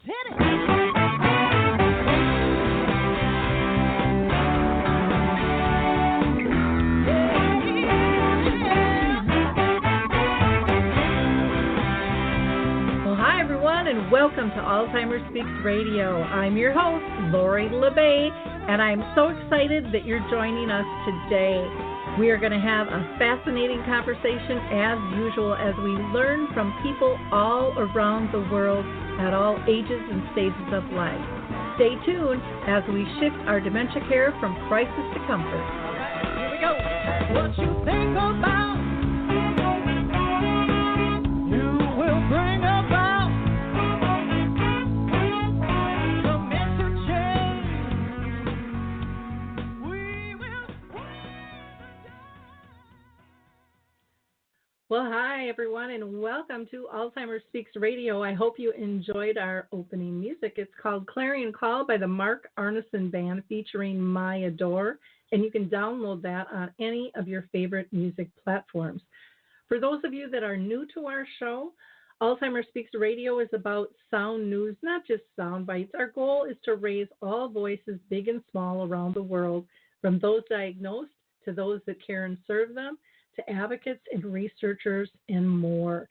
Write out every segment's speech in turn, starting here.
Let's hit it. And welcome to Alzheimer Speaks Radio. I'm your host, Lori La Bey, and I'm so excited that you're joining us today. We are going to have a fascinating conversation as usual as we learn from people all around the world at all ages and stages of life. Stay tuned as we shift our dementia care from crisis to comfort. All right, here we go. What you think about, you will bring about. Well, hi, everyone, and welcome to Alzheimer Speaks Radio. I hope you enjoyed our opening music. It's called Clarion Call by the Mark Arneson Band featuring My Adore, and you can download that on any of your favorite music platforms. For those of you that are new to our show, Alzheimer Speaks Radio is about sound news, not just sound bites. Our goal is to raise all voices, big and small, around the world, from those diagnosed to those that care and serve them, to advocates and researchers and more.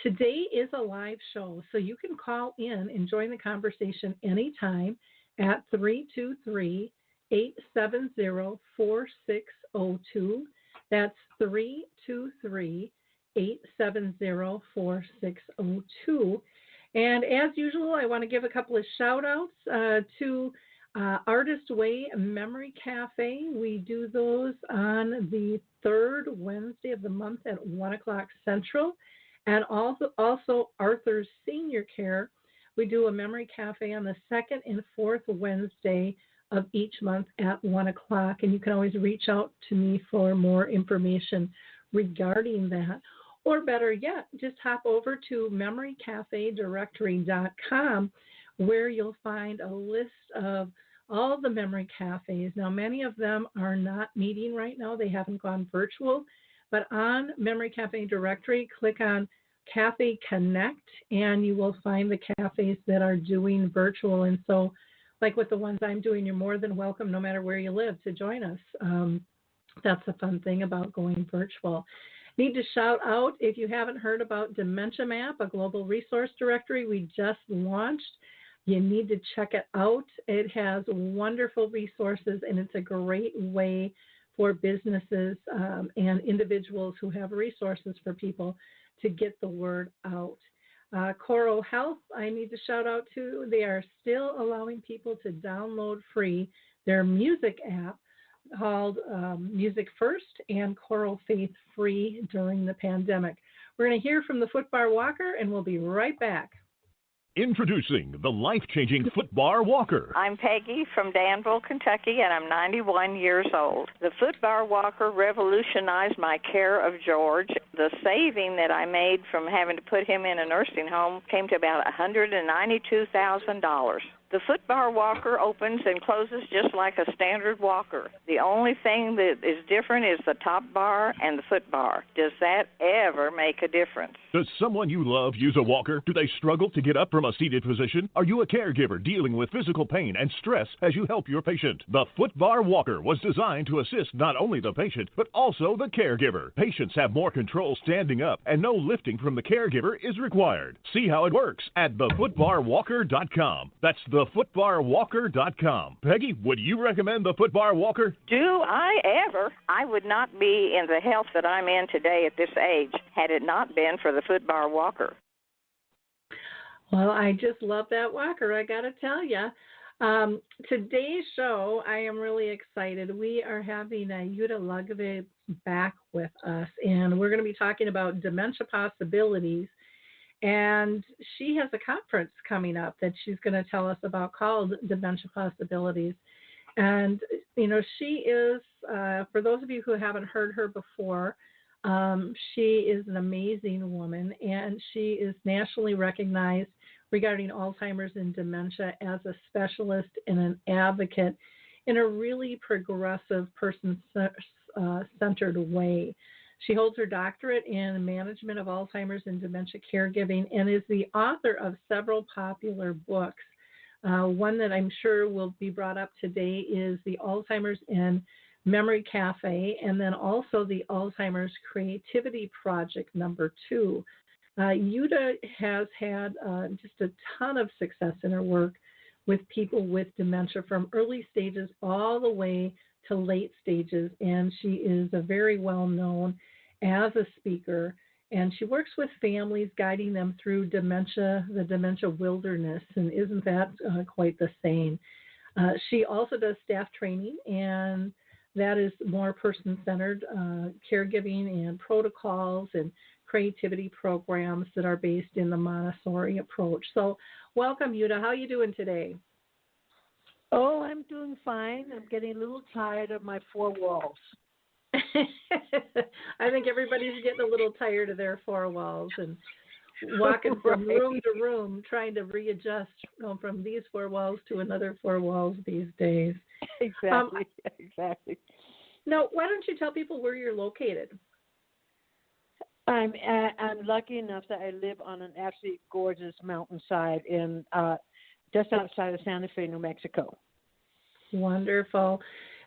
Today is a live show, so you can call in and join the conversation anytime at 323-870-4602. That's 323-870-4602. And as usual, I want to give a couple of shout-outs to Artist Way Memory Cafe. We do those on the third Wednesday of the month at 1 o'clock Central. And also Arthur's Senior Care. We do a memory cafe on the second and fourth Wednesday of each month at 1 o'clock. And you can always reach out to me for more information regarding that. Or better yet, just hop over to memorycafedirectory.com, where you'll find a list of all the memory cafes. Now, many of them are not meeting right now. They haven't gone virtual. But on Memory Cafe Directory, click on Cafe Connect, and you will find the cafes that are doing virtual. And so, like with the ones I'm doing, you're more than welcome, no matter where you live, to join us. That's the fun thing about going virtual. Need to shout out, if you haven't heard about Dementia Map, a global resource directory we just launched. You need to check it out. It has wonderful resources, and it's a great way for businesses and individuals who have resources for people to get the word out. Coro Health, I need to shout out to. They are still allowing people to download free their music app called Music First and Choral Faith Free during the pandemic. We're going to hear from the Footbar Walker, and we'll be right back. Introducing the life-changing Footbar Walker. I'm Peggy from Danville, Kentucky, and I'm 91 years old. The Footbar Walker revolutionized my care of George. The saving that I made from having to put him in a nursing home came to about $192,000. The Footbar Walker opens and closes just like a standard walker. The only thing that is different is the top bar and the foot bar. Does that ever make a difference? Does someone you love use a walker? Do they struggle to get up from a seated position? Are you a caregiver dealing with physical pain and stress as you help your patient? The Footbar Walker was designed to assist not only the patient, but also the caregiver. Patients have more control standing up, and no lifting from the caregiver is required. See how it works at thefootbarwalker.com. That's thefootbarwalker.com. Peggy, would you recommend the Footbar Walker? Do I ever? I would not be in the health that I'm in today at this age had it not been for the Footbar Walker. Well, I just love that walker, I got to tell you. Today's show, I am really excited. We are having Jytte Lokvig back with us, and we're going to be talking about Dementia Possibilities. And she has a conference coming up that she's going to tell us about called Dementia Possibilities. And, you know, she is, for those of you who haven't heard her before, she is an amazing woman, and she is nationally recognized regarding Alzheimer's and dementia as a specialist and an advocate in a really progressive, person-centered way. She holds her doctorate in management of Alzheimer's and dementia caregiving and is the author of several popular books. One that I'm sure will be brought up today is the Alzheimer's and Memory Cafe, and then also the Alzheimer's Creativity Project #2. Jytte has had just a ton of success in her work with people with dementia from early stages all the way to late stages, and she is a very well known as a speaker, and she works with families, guiding them through dementia, the dementia wilderness, and isn't that quite the same? She also does staff training, and that is more person-centered caregiving and protocols and creativity programs that are based in the Montessori approach. So welcome, Jytte. How are you doing today? Oh, I'm doing fine. I'm getting a little tired of my four walls. I think everybody's getting a little tired of their four walls and walking from room to room, trying to readjust from these four walls to another four walls these days. Exactly. Exactly. Now, why don't you tell people where you're located? I'm lucky enough that I live on an absolutely gorgeous mountainside in just outside of Santa Fe, New Mexico. Wonderful.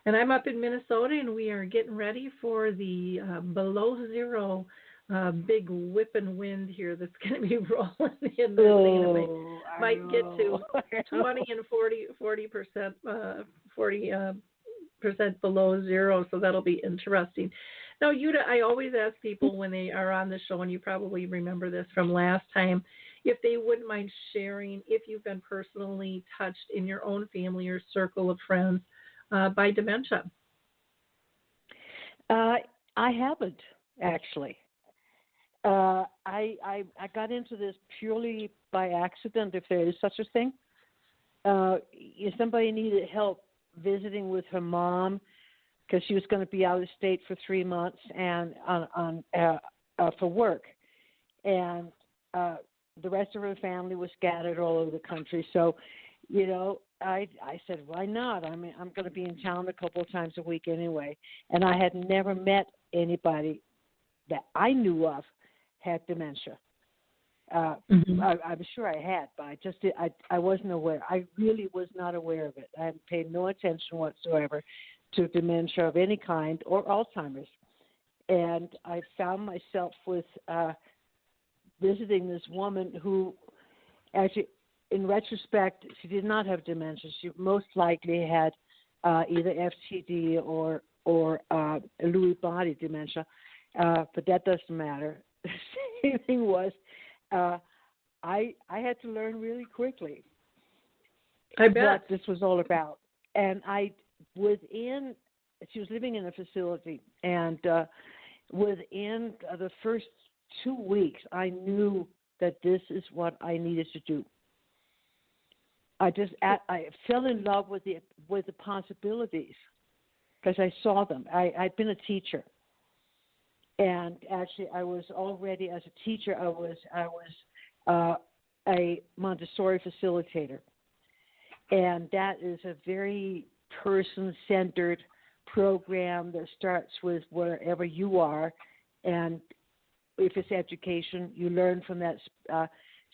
And I'm up in Minnesota, and we are getting ready for the below zero big whipping wind here that's going to be rolling in the might get to 20 and 40% below zero, so that'll be interesting. Now, Jytte, I always ask people when they are on the show, and you probably remember this from last time, if they wouldn't mind sharing if you've been personally touched in your own family or circle of friends by dementia. I haven't, actually. I got into this purely by accident, if there is such a thing. Somebody needed help visiting with her mom because she was going to be out of state for 3 months and for work, and the rest of her family was scattered all over the country. So, I said, why not? I mean, I'm going to be in town a couple of times a week anyway, and I had never met anybody that I knew of had dementia. I'm sure I had, but I wasn't aware. I really was not aware of it. I paid no attention whatsoever to dementia of any kind or Alzheimer's. And I found myself with visiting this woman who actually, in retrospect, she did not have dementia. She most likely had either FTD or Lewy body dementia, but that doesn't matter. The same thing was, I had to learn really quickly what this was all about. And she was living in a facility, and within the first 2 weeks, I knew that this is what I needed to do. I fell in love with the possibilities because I saw them. I'd been a teacher, and actually, I was already as a teacher. I was a Montessori facilitator, and that is a very person-centered program that starts with wherever you are, and if it's education, you learn from that,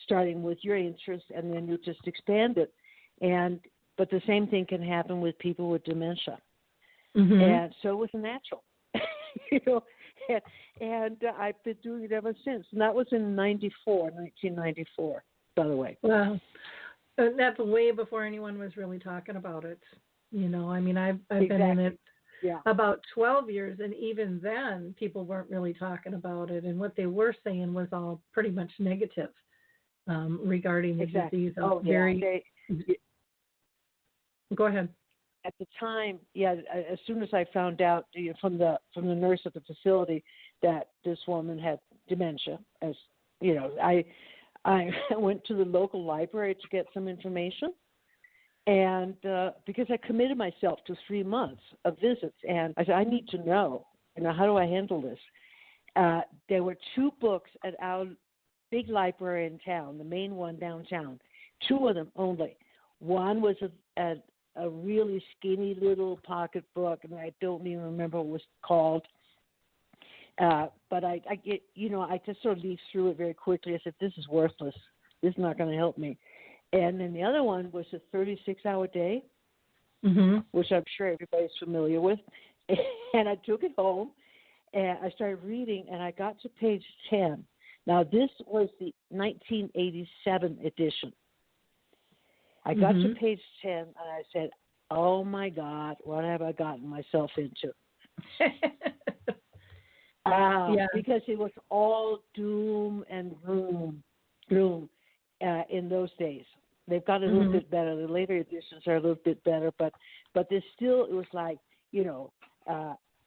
starting with your interests, and then you just expand it. But the same thing can happen with people with dementia, and so it was natural, And I've been doing it ever since. And that was in 1994, by the way. Wow. That's way before anyone was really talking about it. I mean, I've been in it about 12 years, and even then, people weren't really talking about it. And what they were saying was all pretty much negative regarding the disease. Go ahead. At the time, as soon as I found out from the nurse at the facility that this woman had dementia, I went to the local library to get some information, and because I committed myself to 3 months of visits, and I said, I need to know, how do I handle this? There were 2 books at our big library in town, the main one downtown, 2 of them only. One was a really skinny little pocket book, and I don't even remember what it was called. But I get, I just sort of leaf through it very quickly. I said, this is worthless. This is not going to help me. And then the other one was a 36-hour day, which I'm sure everybody's familiar with. And I took it home, and I started reading, and I got to page 10. Now, this was the 1987 edition. I got to page 10, and I said, oh, my God, what have I gotten myself into? Because it was all doom and gloom in those days. They've got a little bit better. The later editions are a little bit better, but there's still, it was like,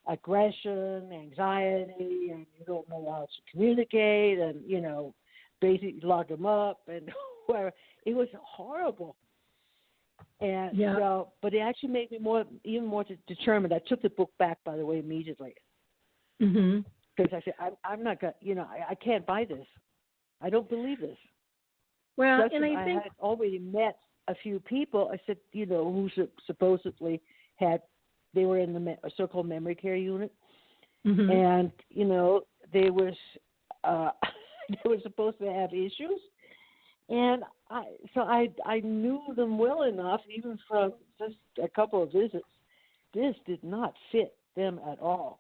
aggression, anxiety, and you don't know how to communicate, and, basically lock them up, and where it was horrible. And but it actually made me even more determined. I took the book back, by the way, immediately. Because I said, I'm not going to, I can't buy this. I don't believe this. Well, and I had already met a few people, I said, who supposedly they were in the so-called memory care unit. And, they were supposed to have issues. And I knew them well enough, even from just a couple of visits. This did not fit them at all.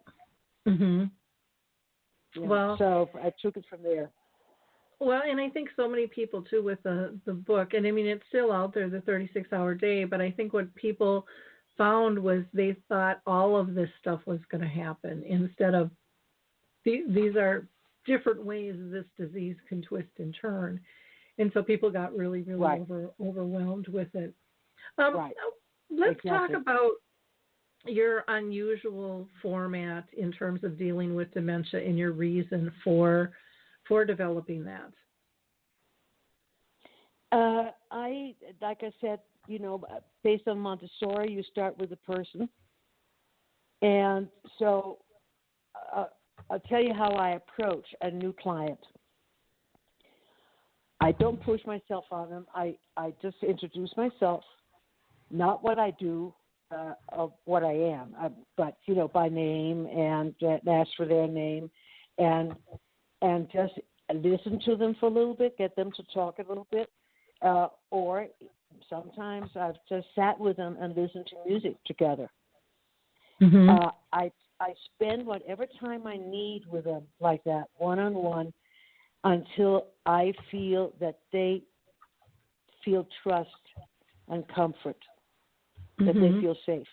Well, so I took it from there. Well, and I think so many people, too, with the book, and I mean, it's still out there, the 36-hour day, but I think what people found was they thought all of this stuff was going to happen instead of these are different ways this disease can twist and turn. And so people got really, really overwhelmed with it. Let's talk about your unusual format in terms of dealing with dementia and your reason for developing that. Like I said, based on Montessori, you start with a person. And so I'll tell you how I approach a new client. I don't push myself on them. I just introduce myself, not what I do, of what I am, but, by name, and ask for their name, and just listen to them for a little bit, get them to talk a little bit, or sometimes I've just sat with them and listened to music together. I spend whatever time I need with them like that, one-on-one, until I feel that they feel trust and comfort, that they feel safe.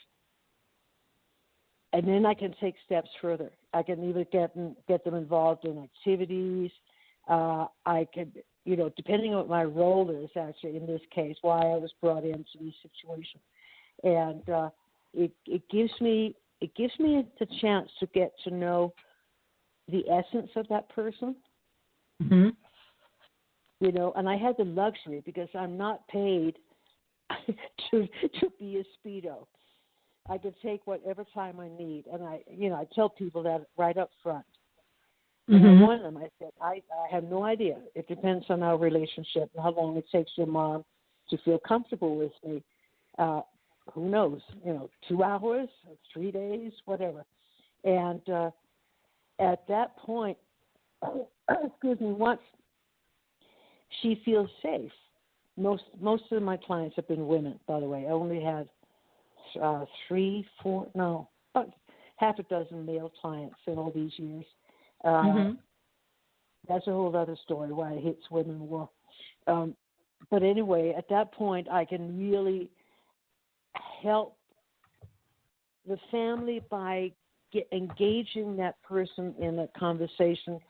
And then I can take steps further. I can either get them involved in activities. I could, depending on what my role is, actually, in this case, why I was brought into this situation. And it gives me the chance to get to know the essence of that person. And I had the luxury, because I'm not paid to be a Speedo. I could take whatever time I need, and I tell people that right up front. And I warn them. I said, I have no idea. It depends on our relationship and how long it takes your mom to feel comfortable with me. Who knows? 2 hours, 3 days, whatever. And at that point, once she feels safe. Most of my clients have been women, by the way. I only had half a dozen male clients in all these years. That's a whole other story, why it hits women more. But anyway, at that point, I can really help the family by engaging that person in a conversation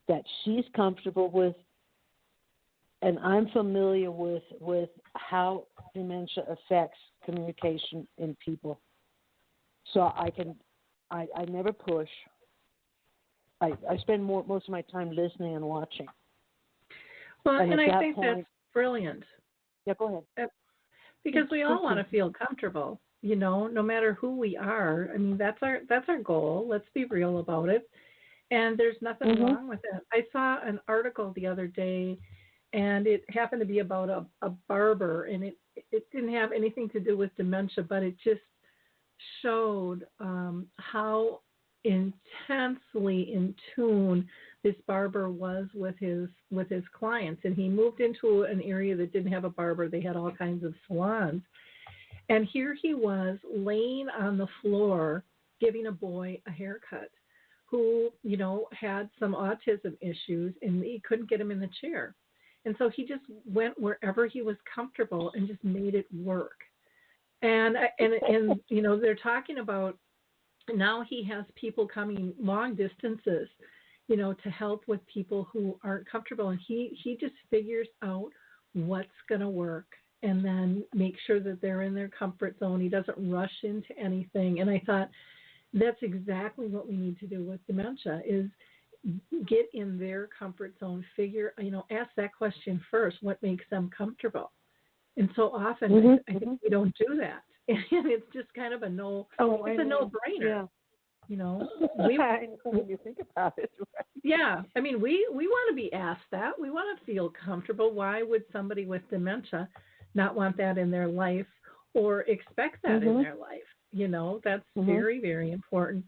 that she's comfortable with, and I'm familiar with how dementia affects communication in people. So I never push. I spend most of my time listening and watching. Well, and I think that's brilliant. Yeah, go ahead. Because we all want to feel comfortable, no matter who we are. I mean, that's our goal. Let's be real about it. And there's nothing wrong with it. I saw an article the other day, and it happened to be about a barber, and it didn't have anything to do with dementia, but it just showed how intensely in tune this barber was with his clients. And he moved into an area that didn't have a barber. They had all kinds of salons. And here he was laying on the floor giving a boy a haircut who, had some autism issues, and he couldn't get him in the chair. And so he just went wherever he was comfortable and just made it work. And they're talking about now he has people coming long distances, to help with people who aren't comfortable. And he just figures out what's going to work and then make sure that they're in their comfort zone. He doesn't rush into anything. And I thought that's exactly what we need to do with dementia is get in their comfort zone, ask that question first, what makes them comfortable? And so often I think we don't do that. And it's just kind of a no-brainer. Yeah. When you think about it. Right? Yeah. I mean, we want to be asked that. We want to feel comfortable. Why would somebody with dementia not want that in their life or expect that in their life? That's very, very important.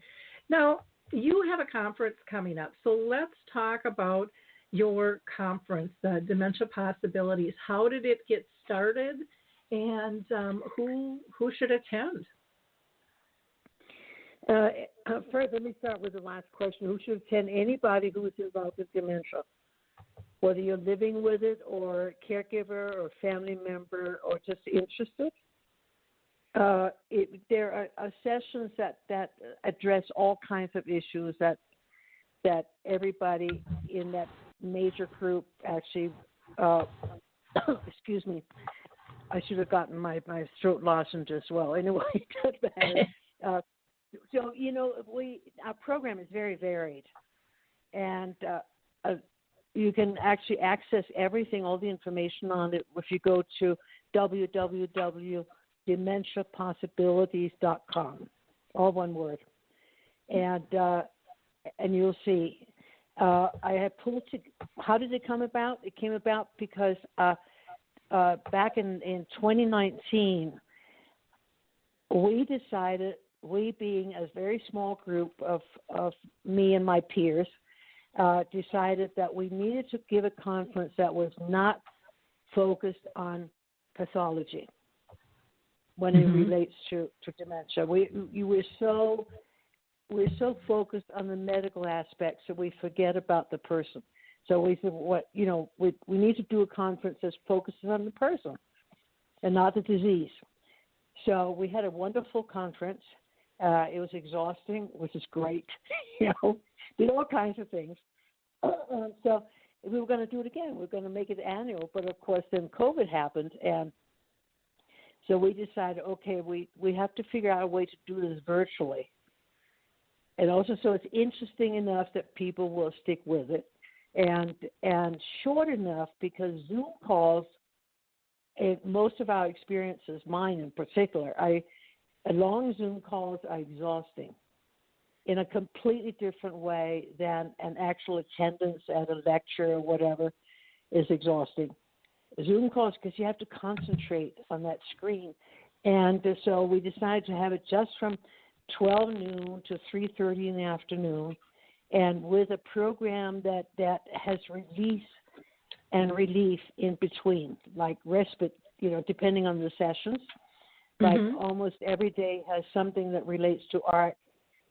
Now, you have a conference coming up. So let's talk about your conference, the Dementia Possibilities. How did it get started, and who should attend? First, let me start with the last question. Who should attend? Anybody who is involved with dementia, whether you're living with it or caregiver or family member or just interested. There are sessions that address all kinds of issues that everybody in that major group actually. Excuse me. I should have gotten my throat lozenge as well. Anyway, it doesn't matter. So our program is very varied, and you can actually access everything, all the information on it, if you go to www.dementiapossibilities.com, all one word, and you'll see. I have pulled. How did it come about? It came about because back in 2019, we decided. We, being a very small group of me and my peers, decided that we needed to give a conference that was not focused on pathology when it relates to dementia. We're so focused on the medical aspects that we forget about the person. So we said, we need to do a conference that focuses on the person and not the disease. So we had a wonderful conference. It was exhausting, which is great. Did all kinds of things. So we were going to do it again. We were going to make it annual, but of course then COVID happened, and so we decided, okay, we have to figure out a way to do this virtually, and also so it's interesting enough that people will stick with it, and short enough because Zoom calls. Most of our experiences, mine in particular, long Zoom calls are exhausting in a completely different way than an actual attendance at a lecture or whatever is exhausting. Zoom calls, because you have to concentrate on that screen. And so we decided to have it just from 12 noon to 3:30 in the afternoon, and with a program that has release and relief in between, like respite, depending on the sessions. Like almost every day has something that relates to art,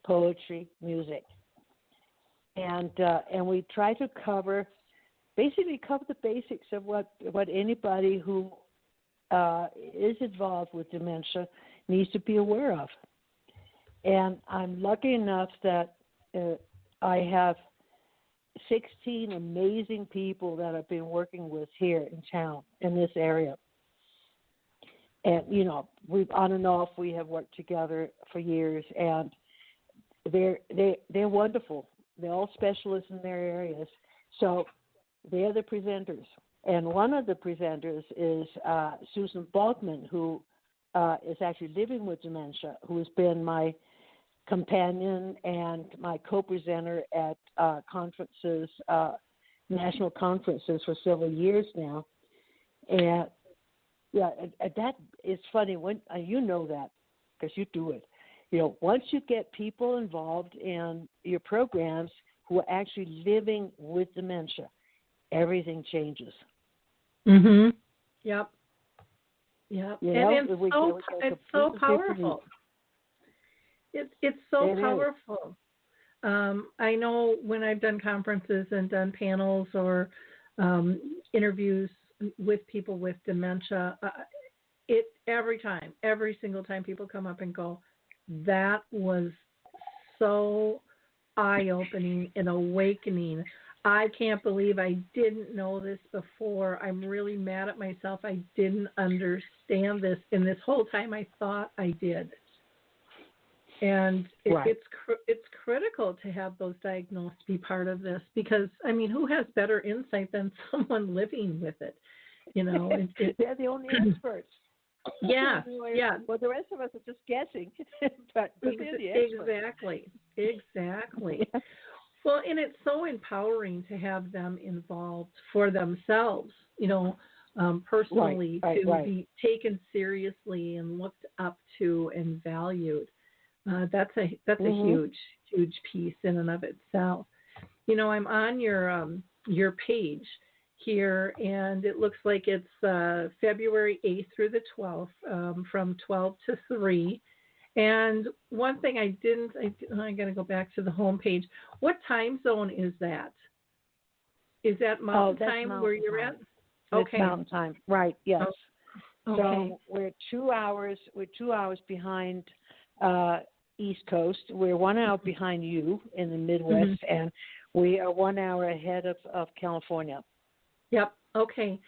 poetry, music. And we try to cover the basics of what anybody who is involved with dementia needs to be aware of. And I'm lucky enough that I have 16 amazing people that I've been working with here in town, in this area. And, we've on and off, we have worked together for years, and they're wonderful. They're all specialists in their areas. So they're the presenters. And one of the presenters is Susan Balkman, who is actually living with dementia, who has been my companion and my co-presenter at conferences, national conferences for several years now. And that is funny when you know that because you do it. once you get people involved in your programs who are actually living with dementia, everything changes. Mhm. Yep. You And know, it's so powerful. It's so powerful. I know when I've done conferences and done panels or interviews with people with dementia, every single time people come up and go, that was so eye-opening and awakening. I can't believe I didn't know this before. I'm really mad at myself. I didn't understand this, and this whole time I thought I did. And it's critical to have those diagnosed be part of this because, I mean, who has better insight than someone living with it? They're the only experts. Yeah. Well, the rest of us are just guessing, but they're the experts. Exactly. Well, and it's so empowering to have them involved for themselves, personally, to be taken seriously and looked up to and valued. That's a huge piece in and of itself. I'm on your page here, and it looks like it's February 8th through the 12th, from 12 to 3. And one thing I got to go back to the home page. What time zone is that? Is that mountain time where you're at? Okay. Mountain time, right? Yes. Okay. So we're 2 hours. We're 2 hours behind East Coast. We're 1 hour behind you in the Midwest, and we are 1 hour ahead of California. Yep. Okay.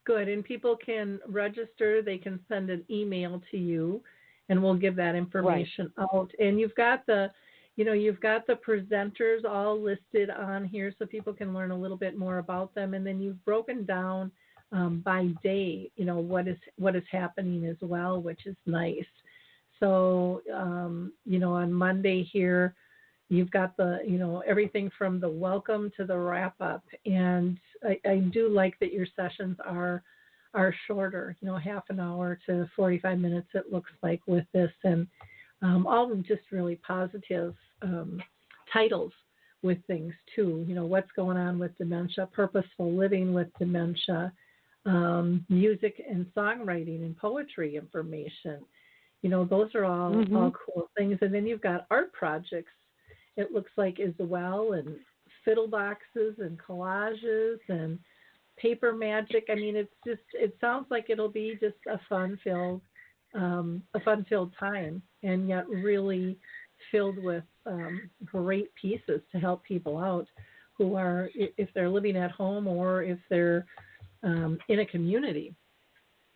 Good. And people can register. They can send an email to you, and we'll give that information out. And you've got the presenters all listed on here, so people can learn a little bit more about them. And then you've broken down by day, what is happening as well, which is nice. So, on Monday here, you've got everything from the welcome to the wrap up. And I do like that your sessions are shorter, half an hour to 45 minutes, it looks like, with this. And all just really positive titles with things too. What's going on with dementia, purposeful living with dementia, music and songwriting and poetry information. Those are all cool things. And then you've got art projects, it looks like, as well, and fiddle boxes and collages and paper magic. I mean, it sounds like it'll be just a fun-filled time, and yet really filled with great pieces to help people out who are, if they're living at home or if they're in a community,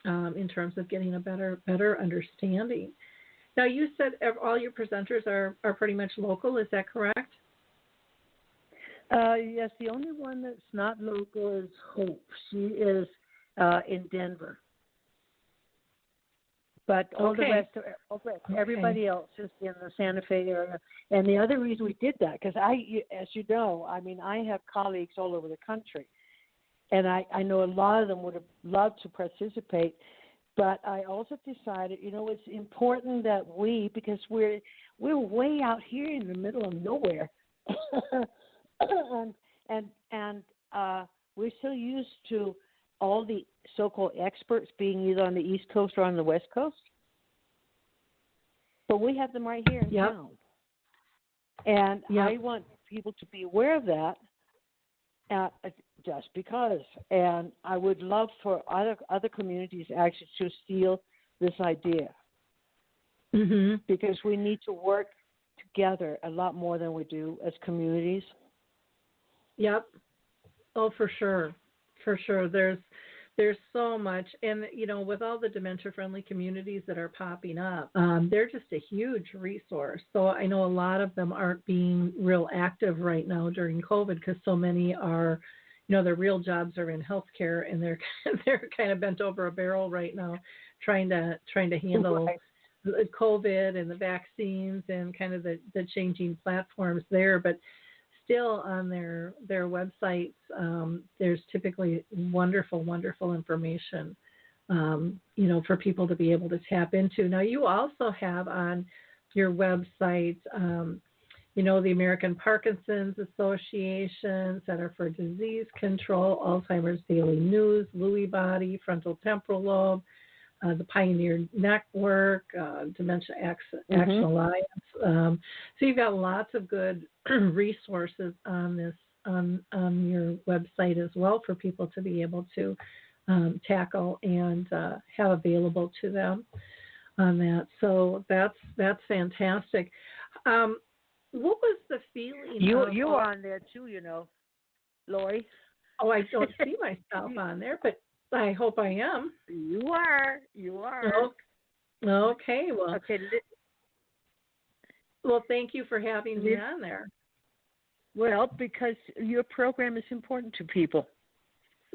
in terms of getting a better understanding. Now, you said all your presenters are pretty much local. Is that correct? Yes, the only one that's not local is Hope. She is in Denver. But all the rest, everybody else is in the Santa Fe area. And the other reason we did that, because as you know, I have colleagues all over the country. And I know a lot of them would have loved to participate. But I also decided, it's important that because we're way out here in the middle of nowhere. and we're so used to all the so-called experts being either on the East Coast or on the West Coast. But we have them right here in town. And I want people to be aware of that just because. And I would love for other communities actually to steal this idea. Mm-hmm. Because we need to work together a lot more than we do as communities. Yep. Oh, for sure. For sure. There's so much. And, with all the dementia-friendly communities that are popping up, they're just a huge resource. So I know a lot of them aren't being real active right now during COVID because so many are, their real jobs are in healthcare, and they're kind of bent over a barrel right now trying to handle COVID and the vaccines and kind of the changing platforms there. But still on their websites, there's typically wonderful information, for people to be able to tap into. Now, you also have on your website. The American Parkinson's Association, Center for Disease Control, Alzheimer's Daily News, Lewy Body, Frontal Temporal Lobe, the Pioneer Network, Dementia Action Alliance. So you've got lots of good resources on this on your website as well for people to be able to tackle and have available to them on that. So that's fantastic. What was the feeling? You are on there too, Lori. Oh, I don't see myself on there, but I hope I am. You are. Okay. Well. Okay. Well, thank you for having me on there. Well, because your program is important to people.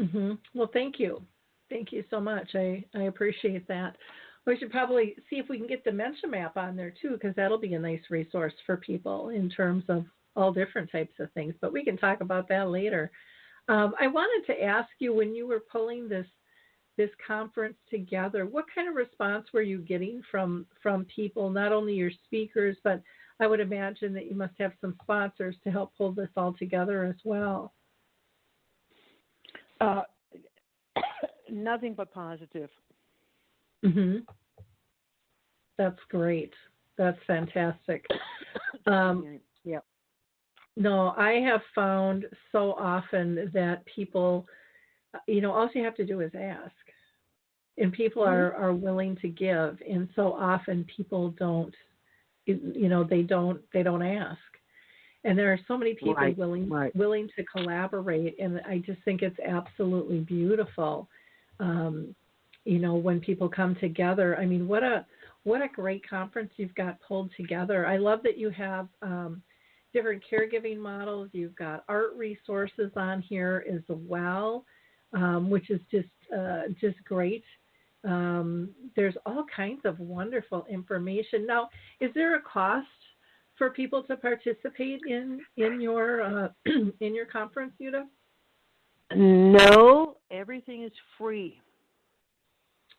Mm-hmm. Well, thank you. Thank you so much. I appreciate that. We should probably see if we can get Dementia Map on there too, because that'll be a nice resource for people in terms of all different types of things. But we can talk about that later. I wanted to ask you, when you were pulling this conference together, what kind of response were you getting from people, not only your speakers, but I would imagine that you must have some sponsors to help pull this all together as well. Nothing but positive. Mm-hmm. That's great. That's fantastic. Yep. No, I have found so often that people, all you have to do is ask. And people are willing to give. And so often people don't, they don't ask. And there are so many people willing to collaborate. And I just think it's absolutely beautiful. When people come together. I mean, what a great conference you've got pulled together. I love that you have different caregiving models. You've got art resources on here as well, which is just great. There's all kinds of wonderful information. Now, is there a cost for people to participate in your in your conference, Jytte? No, everything is free.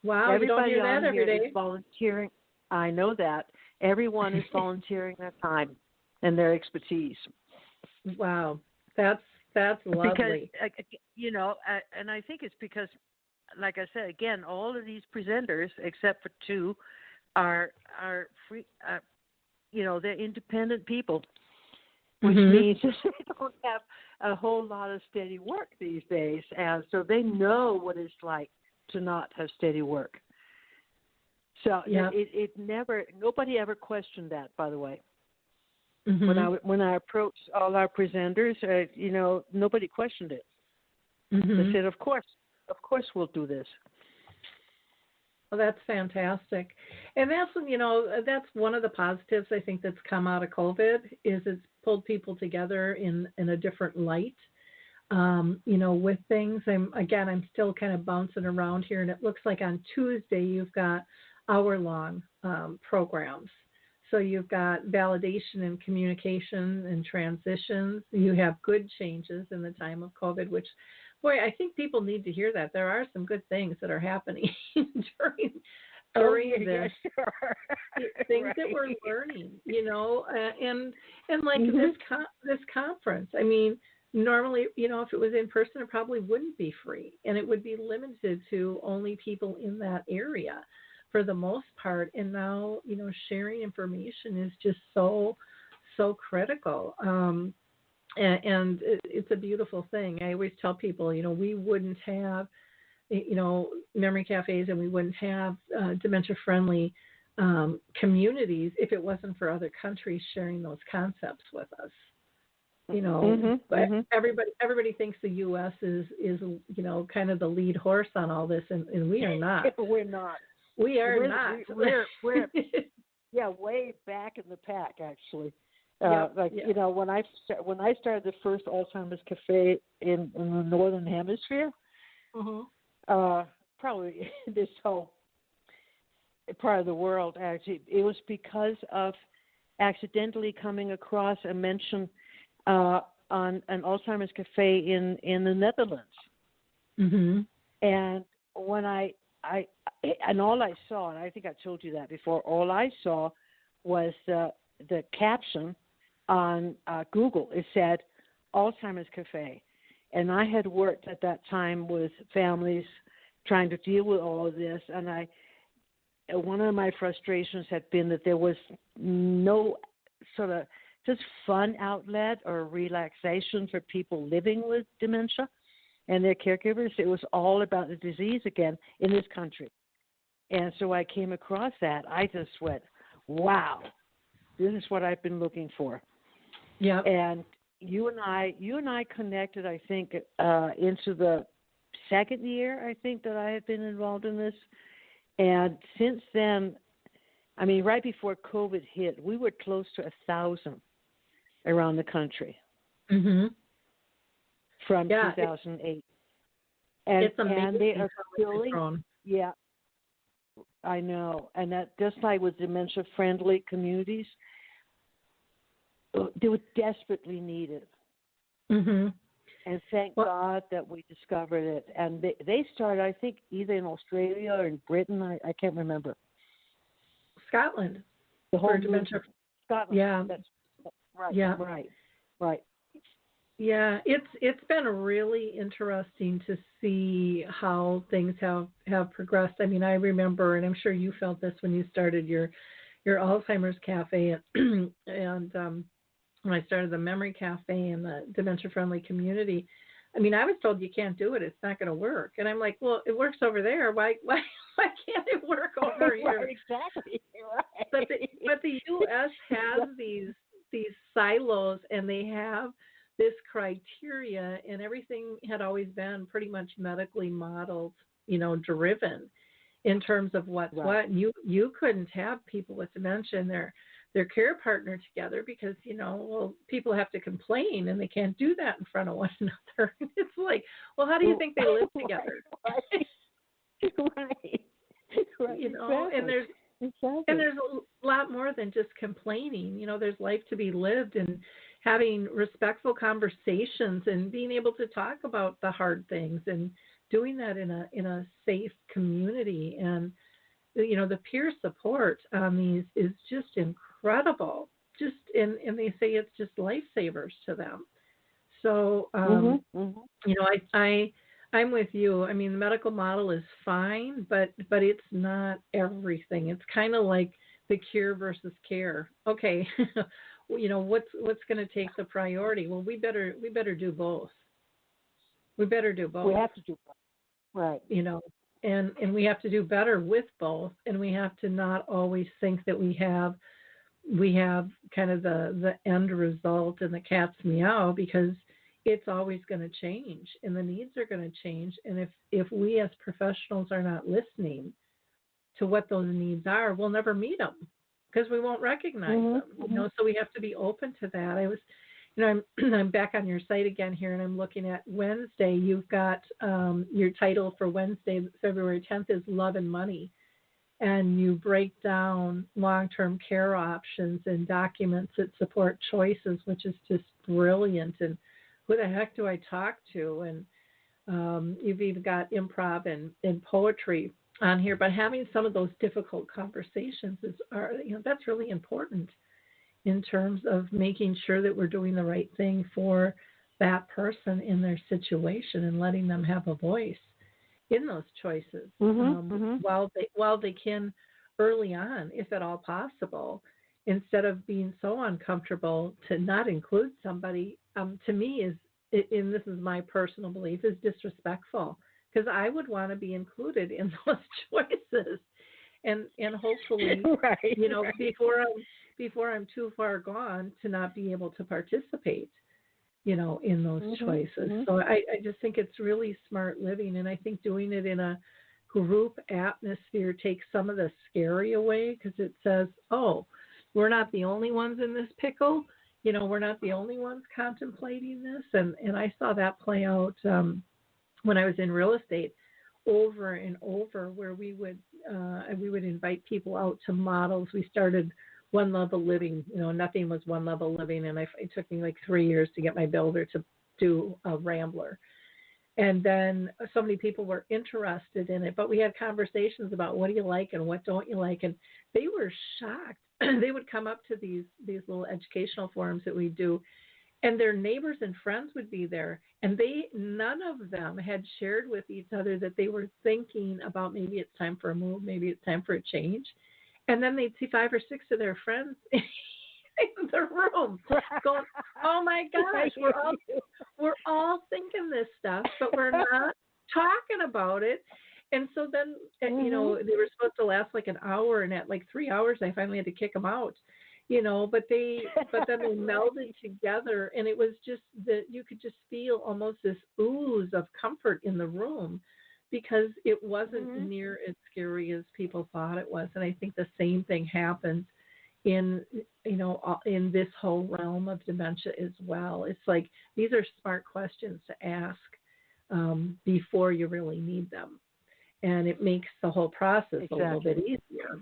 Wow, everybody you don't hear that every day. Is volunteering. I know that. Everyone is volunteering their time and their expertise. Wow, that's lovely. Because, and I think it's because, like I said, again, all of these presenters, except for two, are free. They're independent people, which means they don't have a whole lot of steady work these days, and so they know what it's like to not have steady work. So it never, nobody ever questioned that, by the way. Mm-hmm. When I approached all our presenters, nobody questioned it. Mm-hmm. They said, of course we'll do this. Well, that's fantastic. And that's one of the positives I think that's come out of COVID is it's pulled people together in a different light. With things. I'm still kind of bouncing around here, and it looks like on Tuesday you've got hour-long programs. So you've got validation and communication and transitions. You have good changes in the time of COVID, which, boy, I think people need to hear that. There are some good things that are happening during this. Things that we're learning, and like this conference. I mean, normally, if it was in person, it probably wouldn't be free, and it would be limited to only people in that area for the most part. And now, sharing information is just so critical. And it's a beautiful thing. I always tell people, we wouldn't have, memory cafes, and we wouldn't have dementia-friendly communities if it wasn't for other countries sharing those concepts with us. But everybody thinks the U.S. is kind of the lead horse on all this, and we are not. We're not. We're not. We're way back in the pack, actually. When I started the first Alzheimer's Café in the Northern Hemisphere, probably this whole part of the world, actually, it was because of accidentally coming across a mention on an Alzheimer's Cafe in the Netherlands. Mm-hmm. And when I all I saw, and I think I told you that before, all I saw was the caption on Google. It said Alzheimer's Café. And I had worked at that time with families trying to deal with all of this, and one of my frustrations had been that there was no sort of just fun outlet or relaxation for people living with dementia and their caregivers. It was all about the disease again in this country. And so I came across that. I just went, wow, this is what I've been looking for. Yeah. And you and I connected, I think, into the second year, I think, that I have been involved in this. And since then, I mean, right before COVID hit, we were close to 1,000 around the country from 2008. And, it's amazing. And they are filling, yeah, I know. And that just like with dementia-friendly communities, they were desperately needed. Mm-hmm. And thank God that we discovered it. And they started, I think, either in Australia or in Britain. I can't remember. Scotland. The whole dementia. Scotland. Yeah. That's right. Yeah. Right. Yeah, it's been really interesting to see how things have progressed. I mean, I remember, and I'm sure you felt this when you started your Alzheimer's Cafe, and when I started the Memory Cafe and the dementia-friendly community. I mean, I was told you can't do it; it's not going to work. And I'm like, well, it works over there. Why can't it work over here? Right, exactly. Right. But the U.S. has these silos, and they have this criteria, and everything had always been pretty much medically modeled, driven in terms of what's what. And you couldn't have people with dementia and their care partner together because, people have to complain and they can't do that in front of one another. It's like, well, how do you think they live together? Right. And there's a lot more than just complaining. There's life to be lived and having respectful conversations and being able to talk about the hard things and doing that in a safe community. And the peer support on these is just incredible. And they say it's just lifesavers to them. So I'm with you. I mean, the medical model is fine, but it's not everything. It's kind of like the cure versus care. Okay, what's going to take the priority? Well, we better do both. We better do both. We have to do both. Right. And we have to do better with both, and we have to not always think that we have kind of the end result and the cat's meow, because it's always going to change and the needs are going to change. And if we as professionals are not listening to what those needs are, we'll never meet them because we won't recognize them. So we have to be open to that. I'm back on your site again here, and I'm looking at Wednesday. You've got your title for Wednesday, February 10th is Love and Money. And you break down long-term care options and documents that support choices, which is just brilliant. And who the heck do I talk to? And you've even got improv and poetry on here. But having some of those difficult conversations that's really important in terms of making sure that we're doing the right thing for that person in their situation and letting them have a voice in those choices while they can early on, if at all possible, instead of being so uncomfortable to not include somebody, to me and this is my personal belief, is disrespectful, because I would want to be included in those choices and hopefully, before I'm too far gone to not be able to participate, in those choices. So I just think it's really smart living. And I think doing it in a group atmosphere takes some of the scary away, because it says, oh, we're not the only ones in this pickle. We're not the only ones contemplating this. And I saw that play out when I was in real estate over and over, where we would invite people out to models. We started One Level Living. Nothing was One Level Living, and it took me like 3 years to get my builder to do a Rambler. And then so many people were interested in it, but we had conversations about what do you like and what don't you like, and they were shocked. They would come up to these little educational forums that we do, and their neighbors and friends would be there, and none of them had shared with each other that they were thinking about maybe it's time for a move, maybe it's time for a change. And then they'd see 5 or 6 of their friends in the room going, oh my gosh, we're all thinking this stuff, but we're not talking about it. And so then, you know, they were supposed to last like an hour, and at like 3 hours, I finally had to kick them out. You know, but then they melded together, and it was just that you could just feel almost this ooze of comfort in the room, because it wasn't near as scary as people thought it was. And I think the same thing happens in, you know, in this whole realm of dementia as well. It's like these are smart questions to ask before you really need them, and it makes the whole process a little bit easier,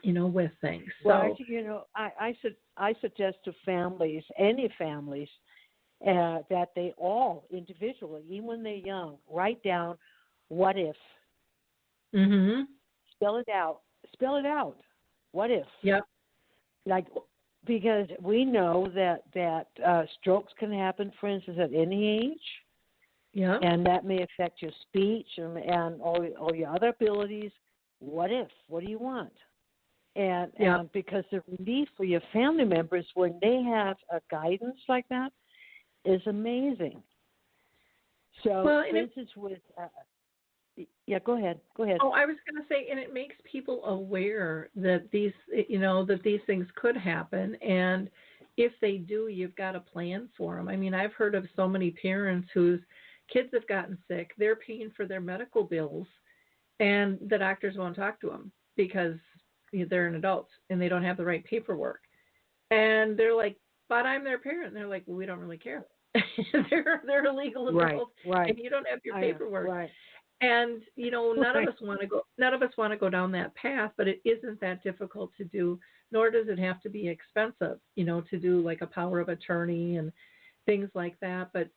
you know, with things. Well, you know, I suggest to families, any families, that they all individually, even when they're young, write down what if. Spell it out. What if? Yep. Like, because we know that strokes can happen, for instance, at any age. Yeah. And that may affect your speech and all your other abilities. What if? What do you want? And because the relief for your family members when they have a guidance like that is amazing. So, for instance, with go ahead. Oh, I was going to say, and it makes people aware that these things could happen, and if they do, you've got a plan for them. I mean, I've heard of so many parents whose kids have gotten sick, they're paying for their medical bills, and the doctors won't talk to them because they're an adult and they don't have the right paperwork. And they're like, but I'm their parent. And they're like, well, we don't really care. they're a legal adult, and you don't have your paperwork. Right. And you know, none of us want to go down that path, but it isn't that difficult to do, nor does it have to be expensive, you know, to do like a power of attorney and things like that. But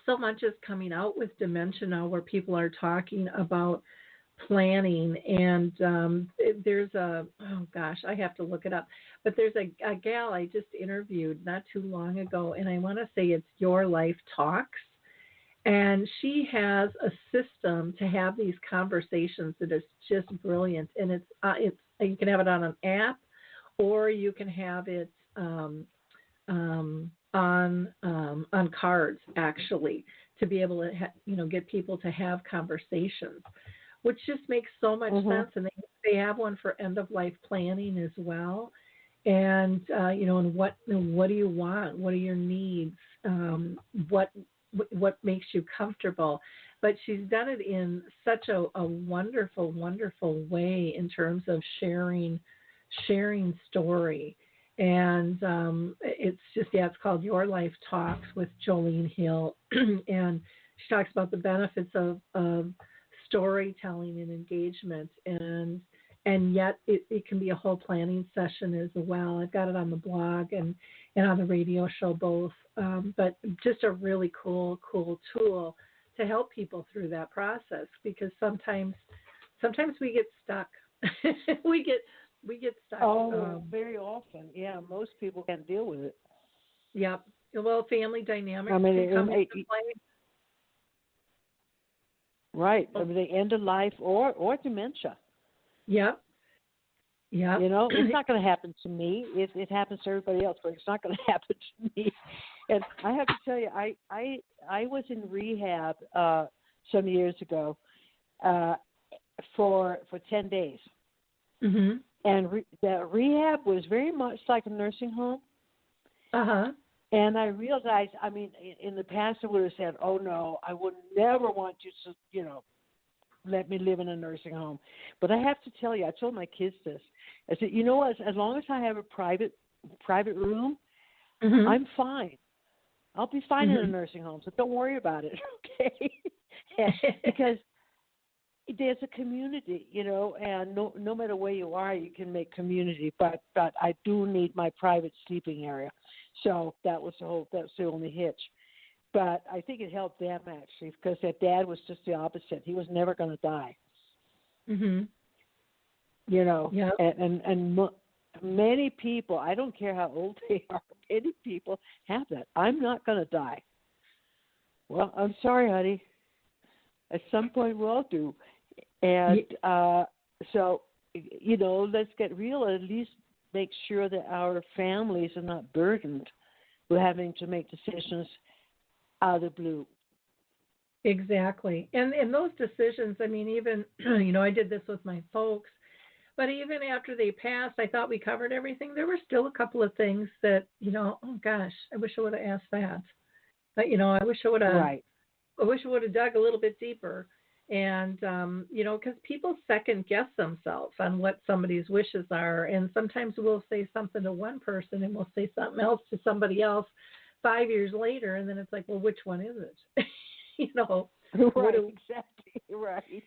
so much is coming out with dementia now where people are talking about planning, and there's I have to look it up, but there's a gal I just interviewed not too long ago, and I want to say it's Your Life Talks, and she has a system to have these conversations that is just brilliant, and it's you can have it on an app, or you can have it on cards, actually, to be able to get people to have conversations, which just makes so much sense. And they have one for end of life planning as well. And and what do you want? What are your needs? What makes you comfortable? But she's done it in such a wonderful, wonderful way in terms of sharing story. And it's just, it's called Your Life Talks with Jolene Hill. And she talks about the benefits of storytelling and engagement. And yet it can be a whole planning session as well. I've got it on the blog and on the radio show both. But just a really cool tool to help people through that process, because sometimes we get stuck. we get stuck. Very often. Yeah, most people can't deal with it. Yep. Well, family dynamics can come into play. Right. I mean, the end of life or dementia. Yep. Yeah. You know, it's not going to happen to me. It happens to everybody else, but it's not going to happen to me. And I have to tell you, I was in rehab some years ago for 10 days. Mm-hmm. And the rehab was very much like a nursing home. Uh-huh. And I realized, I mean, in the past I would have said, oh, no, I would never want you to, let me live in a nursing home. But I have to tell you, I told my kids this. I said, you know what, as long as I have a private room, I'm fine. I'll be fine in a nursing home, so don't worry about it, okay? Because there's a community, and no matter where you are, you can make community. But I do need my private sleeping area. So that's the only hitch. But I think it helped them, actually, because their dad was just the opposite. He was never going to die. Mhm. You know, Yeah. and many people, I don't care how old they are, many people have that. I'm not going to die. Well, I'm sorry, honey. At some point, we'll all do. And so, you know, let's get real and at least make sure that our families are not burdened with having to make decisions out of the blue. Exactly. And those decisions, I mean, even, you know, I did this with my folks, but even after they passed, I thought we covered everything. There were still a couple of things that, you know, oh gosh, I wish I would have asked that. But, you know, I wish I would have dug a little bit deeper. And, you know, because people second guess themselves on what somebody's wishes are. And sometimes we'll say something to one person and we'll say something else to somebody else 5 years later. And then it's like, well, which one is it? You know, right, exactly, right.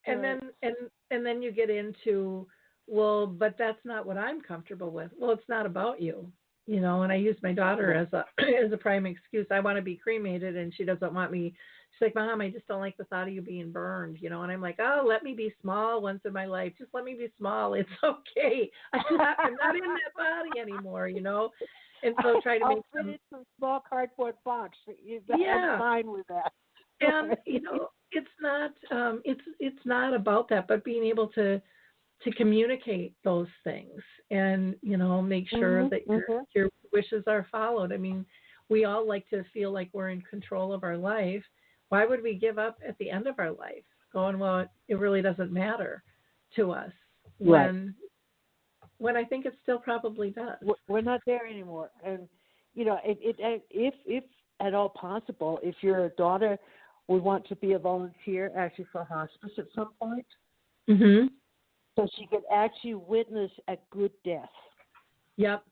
And then you get into, well, but that's not what I'm comfortable with. Well, it's not about you, you know. And I use my daughter as a prime excuse. I want to be cremated, and she doesn't want me. She's like, Mom, I just don't like the thought of you being burned, you know. And I'm like, oh, let me be small once in my life. Just let me be small. It's okay. I'm not in that body anymore, you know. And so try to make fit it in a small cardboard box. I'm fine with that. And you know, it's not about that, but being able to communicate those things and, you know, make sure that your wishes are followed. I mean, we all like to feel like we're in control of our life. Why would we give up at the end of our life going, well, it really doesn't matter to us when I think it still probably does. We're not there anymore. And, you know, if at all possible, if your daughter would want to be a volunteer actually for hospice at some point, so she could actually witness a good death. Yep.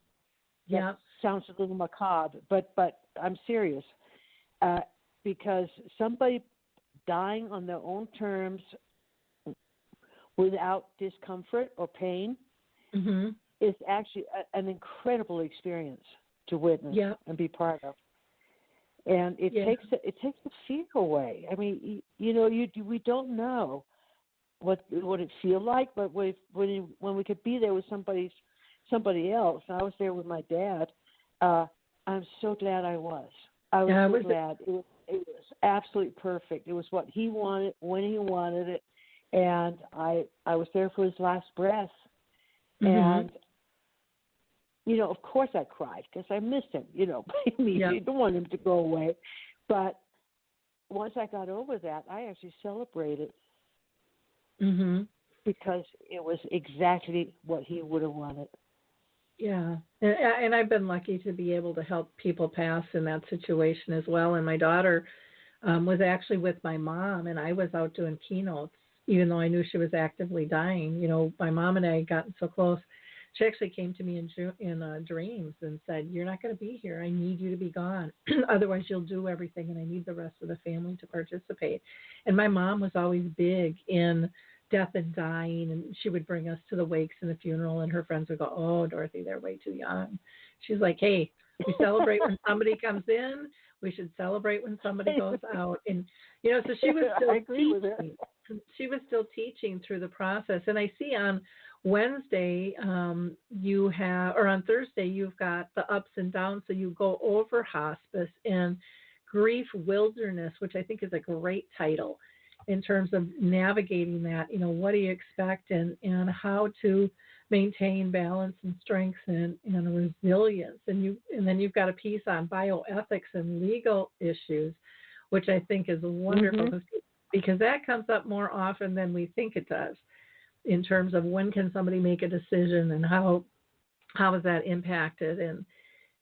That sounds a little macabre, but I'm serious. Because somebody dying on their own terms without discomfort or pain is actually an incredible experience to witness and be part of. And it takes the fear away. I mean, you know, we don't know what it feels like, but when we could be there with somebody else. I was there with my dad. I'm so glad I was. I was so glad. It was absolutely perfect. It was what he wanted when he wanted it, and I was there for his last breath. And you know, of course I cried because I missed him. You know, you don't want him to go away. But once I got over that, I actually celebrated because it was exactly what he would have wanted. Yeah, and I've been lucky to be able to help people pass in that situation as well. And my daughter was actually with my mom, and I was out doing keynotes, even though I knew she was actively dying. You know, my mom and I had gotten so close. She actually came to me in dreams and said, "You're not going to be here. I need you to be gone. Otherwise, you'll do everything, and I need the rest of the family to participate." And my mom was always big in death and dying, and she would bring us to the wakes and the funeral, and her friends would go, "Oh, Dorothy, they're way too young." She's like, "Hey, we celebrate when somebody comes in. We should celebrate when somebody goes out." And you know, so she was still teaching. She was still teaching through the process. And I see on Wednesday on Thursday you've got the ups and downs. So you go over hospice and grief wilderness, which I think is a great title in terms of navigating that. You know, what do you expect and how to maintain balance and strength and resilience. And then you've got a piece on bioethics and legal issues, which I think is wonderful because that comes up more often than we think it does in terms of when can somebody make a decision and how is that impacted.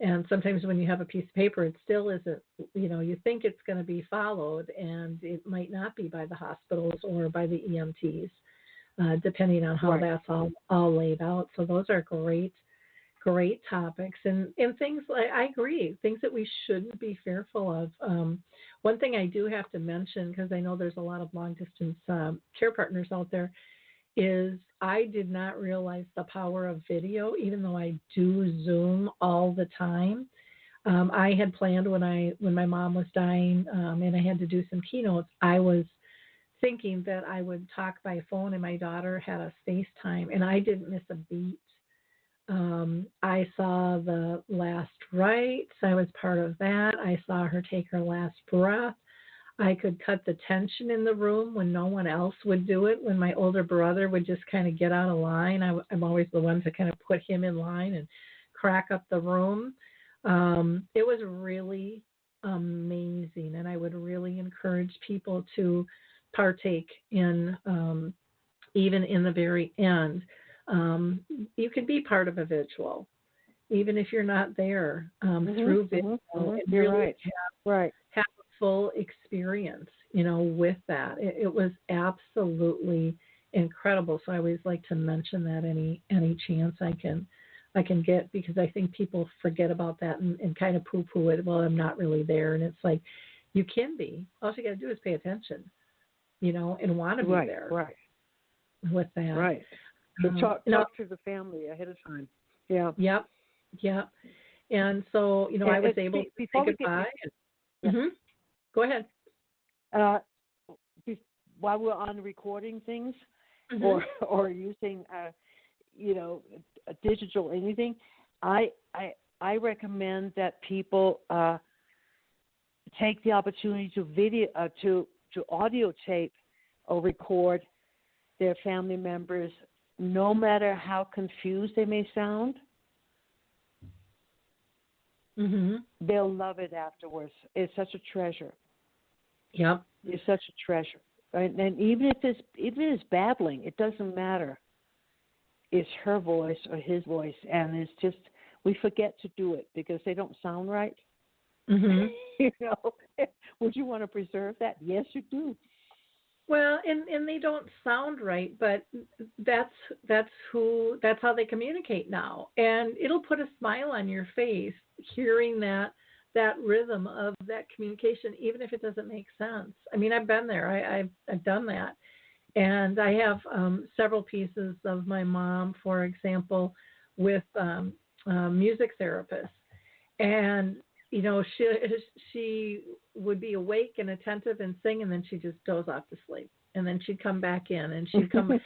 And sometimes when you have a piece of paper, it still isn't, you know, you think it's going to be followed and it might not be by the hospitals or by the EMTs, depending on how that's all laid out. So those are great topics and things like, I agree, things that we shouldn't be fearful of. One thing I do have to mention, because I know there's a lot of long distance care partners out there, is I did not realize the power of video, even though I do Zoom all the time. I had planned when my mom was dying, and I had to do some keynotes, I was thinking that I would talk by phone, and my daughter had us FaceTime, and I didn't miss a beat. I saw the last rites. I was part of that. I saw her take her last breath. I could cut the tension in the room when no one else would do it. When my older brother would just kind of get out of line, I'm always the one to kind of put him in line and crack up the room. It was really amazing, and I would really encourage people to partake in, even in the very end. You can be part of a vigil, even if you're not there, through vigil. And You're really right. have a full experience, with that. It was absolutely incredible. So I always like to mention that any chance I can get, because I think people forget about that and kind of poo-poo it. Well, I'm not really there. And it's like, you can be. All you got to do is pay attention, and want to be there. Right. With that. Right. So talk to the family ahead of time. Yeah. Yep. And so, I was able to say goodbye. Go ahead. While we're on recording things, or using, a digital anything, I recommend that people take the opportunity to video to audio tape or record their family members, no matter how confused they may sound. They'll love it afterwards. It's such a treasure. Yep. It's such a treasure. And even if it's babbling, it doesn't matter. It's her voice or his voice, and it's just, we forget to do it because they don't sound right. Would you want to preserve that? Yes, you do. Well, and they don't sound right, but that's how they communicate now, and it'll put a smile on your face hearing that rhythm of that communication, even if it doesn't make sense. I mean, I've been there. I've done that, and I have several pieces of my mom, for example, with music therapists, and she would be awake and attentive and sing, and then she'd just doze off to sleep. And then she'd come back in, and she'd come. But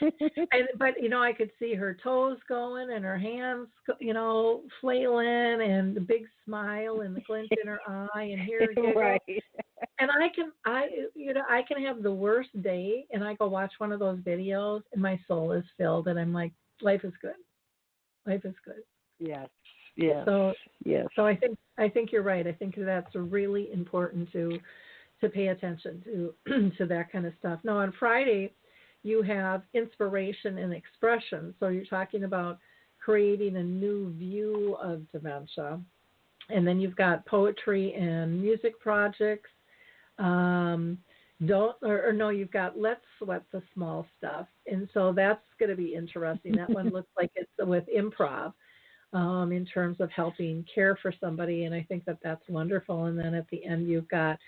I could see her toes going and her hands, flailing, and the big smile and the glint in her eye, and hear her giggle. Right. And I can have the worst day, and I go watch one of those videos, and my soul is filled, and I'm like, life is good. Life is good. Yes. Yeah. So I think you're right. I think that's really important to pay attention to that kind of stuff. Now on Friday, you have inspiration and expression. So you're talking about creating a new view of dementia, and then you've got poetry and music projects. You've got let's sweat the small stuff, and so that's going to be interesting. That one looks like it's with improv. In terms of helping care for somebody, and I think that's wonderful. And then at the end, you've got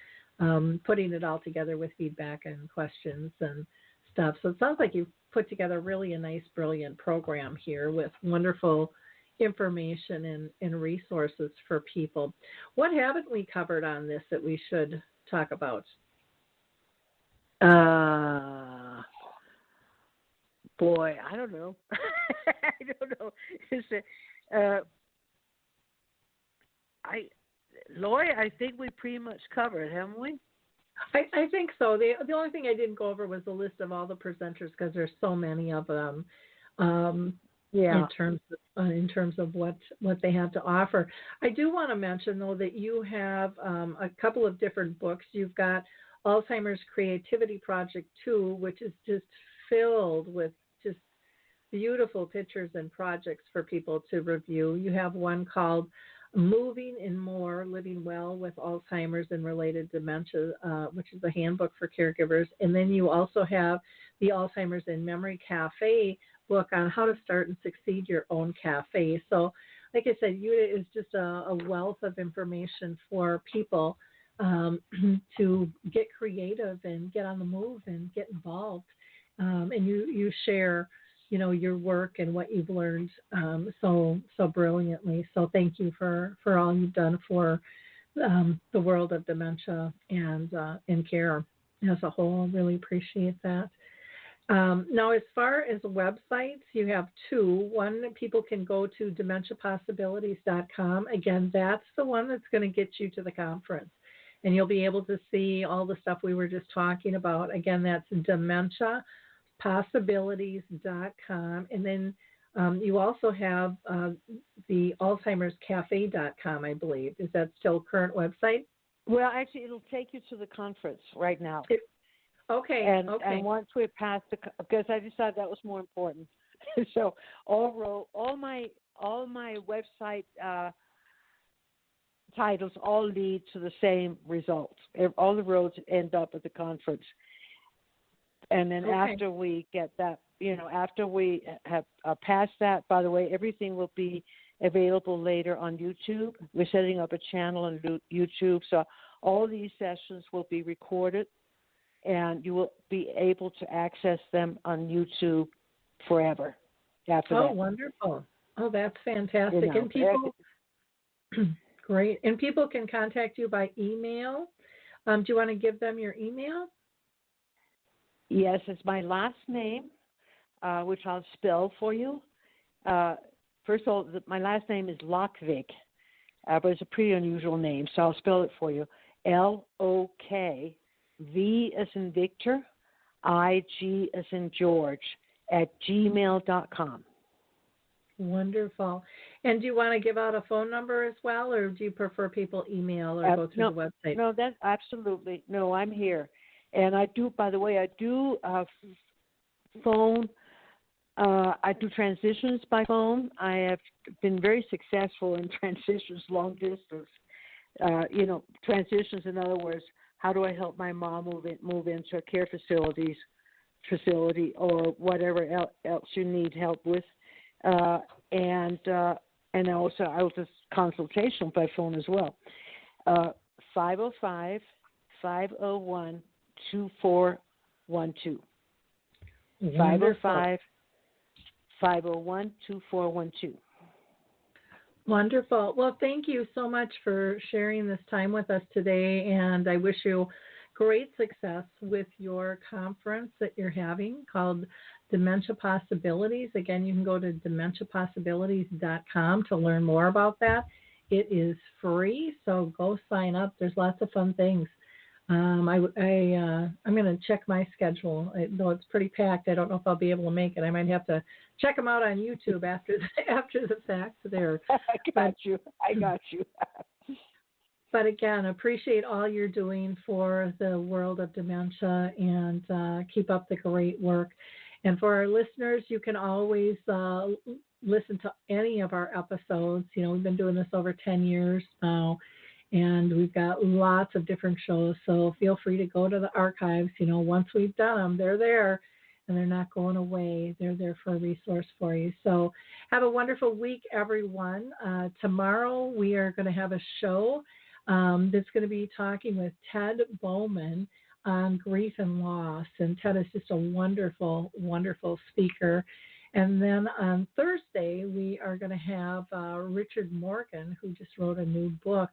putting it all together with feedback and questions and stuff. So it sounds like you've put together really a nice, brilliant program here with wonderful information and resources for people. What haven't we covered on this that we should talk about? Boy, I don't know. I don't know. Lori, I think we pretty much covered, haven't we? I think so. The only thing I didn't go over was the list of all the presenters, because there's so many of them. In terms of what they have to offer. I do want to mention, though, that you have a couple of different books. You've got Alzheimer's Creativity Project 2, which is just filled with just beautiful pictures and projects for people to review. You have one called Moving and More, Living Well with Alzheimer's and Related Dementia, which is a handbook for caregivers. And then you also have the Alzheimer's and Memory Café book on how to start and succeed your own cafe. So, like I said, Jytte is just a wealth of information for people to get creative and get on the move and get involved. And you share your work and what you've learned so brilliantly. So thank you for all you've done for the world of dementia and care as a whole. Really appreciate that. Now, as far as websites, you have two. One, people can go to dementiapossibilities.com. Again, that's the one that's going to get you to the conference. And you'll be able to see all the stuff we were just talking about. Again, that's dementiapossibilities.com. And then you also have the alzheimerscafe.com, I believe. Is that still a current website? Well, actually, it'll take you to the conference right now. Okay. And once we're past because I decided that was more important. So all my website titles all lead to the same results. All the roads end up at the conference. And then after we get that, after we have passed that, by the way, everything will be available later on YouTube. We're setting up a channel on YouTube, so all these sessions will be recorded, and you will be able to access them on YouTube forever after that. Oh, wonderful. Oh, that's fantastic. And people, great. And people can contact you by email. Do you want to give them your email? Yes, it's my last name, which I'll spell for you. First of all, my last name is Lokvig, but it's a pretty unusual name, so I'll spell it for you. Lokv as in Victor, IG as in George, @gmail.com. Wonderful. And do you want to give out a phone number as well, or do you prefer people email or go through the website? No, that's absolutely. No, I'm here. And I do, by the way, phone. I do transitions by phone. I have been very successful in transitions, long distance. Transitions, in other words, how do I help my mom move into a care facility or whatever else you need help with. And also I'll just consultation by phone as well. 505-501-2412. 505-501-2412. Wonderful. Well, thank you so much for sharing this time with us today, and I wish you great success with your conference that you're having called Dementia Possibilities. Again, you can go to dementiapossibilities.com to learn more about that. It is free, so go sign up. There's lots of fun things. I'm going to check my schedule. Though it's pretty packed, I don't know if I'll be able to make it. I might have to check them out on YouTube after the fact. There, I got you. But again, appreciate all you're doing for the world of dementia, and keep up the great work. And for our listeners, you can always listen to any of our episodes. We've been doing this over 10 years now. And we've got lots of different shows, so feel free to go to the archives. Once we've done them, they're there, and they're not going away. They're there for a resource for you. So have a wonderful week, everyone. Tomorrow we are going to have a show that's going to be talking with Ted Bowman on grief and loss. And Ted is just a wonderful, wonderful speaker. And then on Thursday, we are going to have Richard Morgan, who just wrote a new book.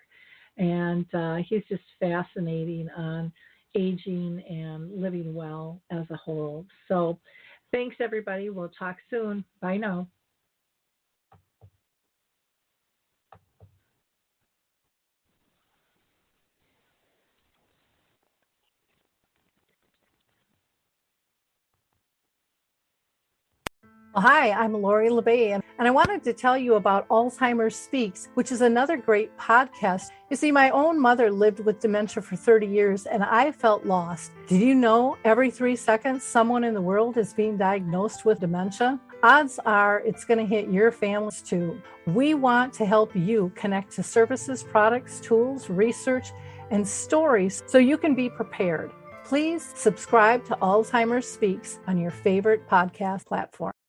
And he's just fascinating on aging and living well as a whole. So thanks, everybody. We'll talk soon. Bye now. Hi, I'm Lori La Bey, and I wanted to tell you about Alzheimer Speaks, which is another great podcast. You see, my own mother lived with dementia for 30 years, and I felt lost. Did you know every 3 seconds someone in the world is being diagnosed with dementia? Odds are it's going to hit your families too. We want to help you connect to services, products, tools, research, and stories so you can be prepared. Please subscribe to Alzheimer Speaks on your favorite podcast platform.